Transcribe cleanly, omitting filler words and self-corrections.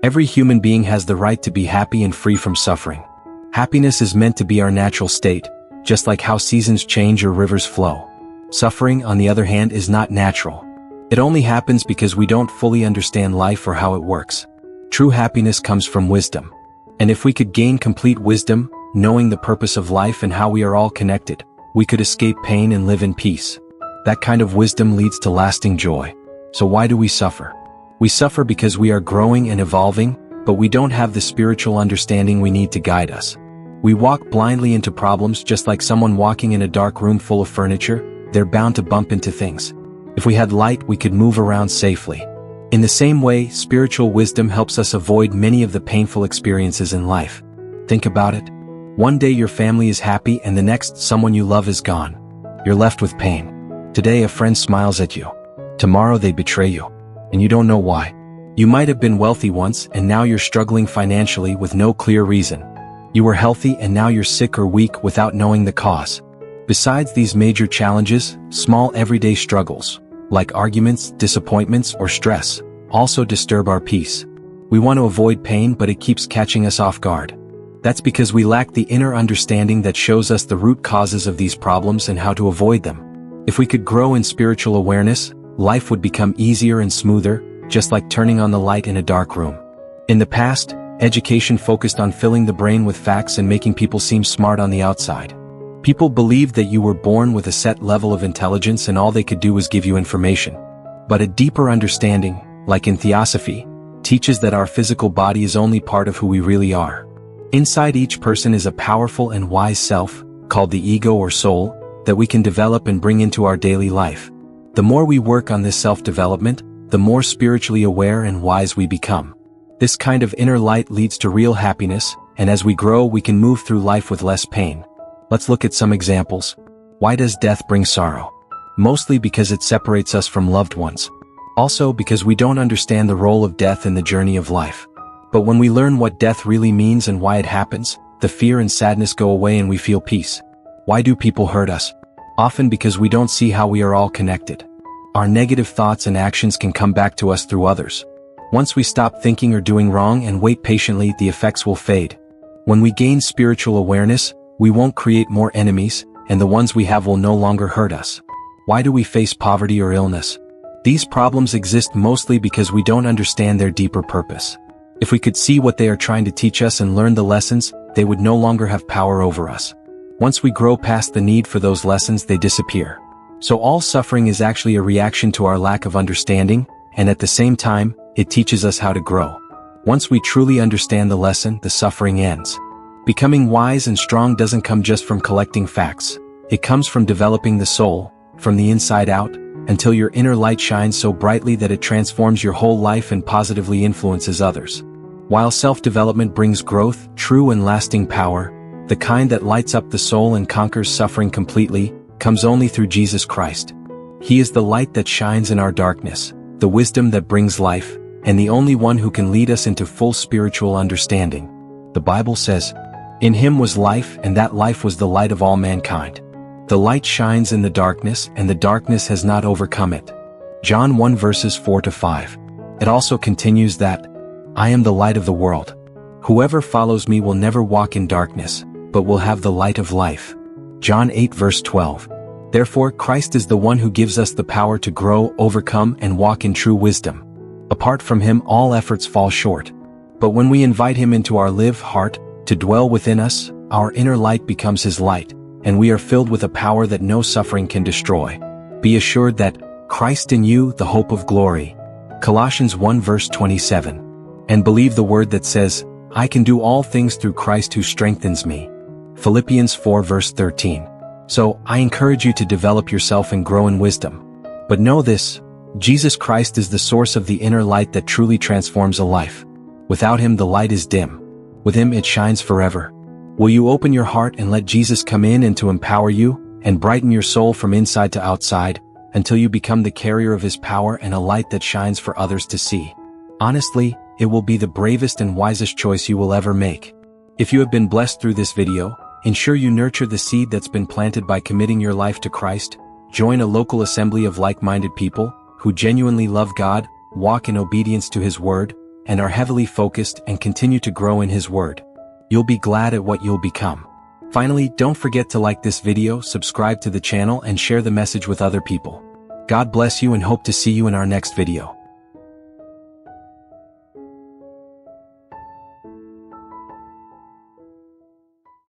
Every human being has the right to be happy and free from suffering. Happiness is meant to be our natural state, just like how seasons change or rivers flow. Suffering, on the other hand, is not natural. It only happens because we don't fully understand life or how it works. True happiness comes from wisdom. And if we could gain complete wisdom, knowing the purpose of life and how we are all connected, we could escape pain and live in peace. That kind of wisdom leads to lasting joy. So why do we suffer? We suffer because we are growing and evolving, but we don't have the spiritual understanding we need to guide us. We walk blindly into problems just like someone walking in a dark room full of furniture. They're bound to bump into things. If we had light, we could move around safely. In the same way, spiritual wisdom helps us avoid many of the painful experiences in life. Think about it. One day your family is happy and the next someone you love is gone. You're left with pain. Today a friend smiles at you. Tomorrow they betray you. And you don't know why. You might have been wealthy once and now you're struggling financially with no clear reason. You were healthy and now you're sick or weak without knowing the cause. Besides these major challenges, small everyday struggles, like arguments, disappointments, or stress, also disturb our peace. We want to avoid pain, but it keeps catching us off guard. That's because we lack the inner understanding that shows us the root causes of these problems and how to avoid them. If we could grow in spiritual awareness, life would become easier and smoother, just like turning on the light in a dark room. In the past, education focused on filling the brain with facts and making people seem smart on the outside. People believed that you were born with a set level of intelligence and all they could do was give you information. But a deeper understanding, like in theosophy, teaches that our physical body is only part of who we really are. Inside each person is a powerful and wise self, called the ego or soul, that we can develop and bring into our daily life. The more we work on this self-development, the more spiritually aware and wise we become. This kind of inner light leads to real happiness, and as we grow we can move through life with less pain. Let's look at some examples. Why does death bring sorrow? Mostly because it separates us from loved ones. Also because we don't understand the role of death in the journey of life. But when we learn what death really means and why it happens, the fear and sadness go away and we feel peace. Why do people hurt us? Often because we don't see how we are all connected. Our negative thoughts and actions can come back to us through others. Once we stop thinking or doing wrong and wait patiently, the effects will fade. When we gain spiritual awareness, we won't create more enemies, and the ones we have will no longer hurt us. Why do we face poverty or illness? These problems exist mostly because we don't understand their deeper purpose. If we could see what they are trying to teach us and learn the lessons, they would no longer have power over us. Once we grow past the need for those lessons, they disappear. So all suffering is actually a reaction to our lack of understanding, and at the same time, it teaches us how to grow. Once we truly understand the lesson, the suffering ends. Becoming wise and strong doesn't come just from collecting facts. It comes from developing the soul, from the inside out, until your inner light shines so brightly that it transforms your whole life and positively influences others. While self-development brings growth, true and lasting power, the kind that lights up the soul and conquers suffering completely, comes only through Jesus Christ. He is the light that shines in our darkness, the wisdom that brings life, and the only one who can lead us into full spiritual understanding. The Bible says, "In him was life, and that life was the light of all mankind." The light shines in the darkness, and the darkness has not overcome it. John 1 verses 4-5. It also continues that, "I am the light of the world. Whoever follows me will never walk in darkness, but will have the light of life." John 8 verse 12. Therefore, Christ is the one who gives us the power to grow, overcome, and walk in true wisdom. Apart from him, all efforts fall short. But when we invite him into our heart, to dwell within us, our inner light becomes his light, and we are filled with a power that no suffering can destroy. Be assured that Christ in you, the hope of glory. Colossians 1 verse 27. And believe the word that says, "I can do all things through Christ who strengthens me." Philippians 4 verse 13. So, I encourage you to develop yourself and grow in wisdom. But know this, Jesus Christ is the source of the inner light that truly transforms a life. Without him the light is dim. With him it shines forever. Will you open your heart and let Jesus come in and to empower you, and brighten your soul from inside to outside, until you become the carrier of his power and a light that shines for others to see? Honestly, it will be the bravest and wisest choice you will ever make. If you have been blessed through this video, ensure you nurture the seed that's been planted by committing your life to Christ. Join a local assembly of like-minded people, who genuinely love God, walk in obedience to his word, and are heavily focused and continue to grow in His Word. You'll be glad at what you'll become. Finally, don't forget to like this video, subscribe to the channel, and share the message with other people. God bless you and hope to see you in our next video.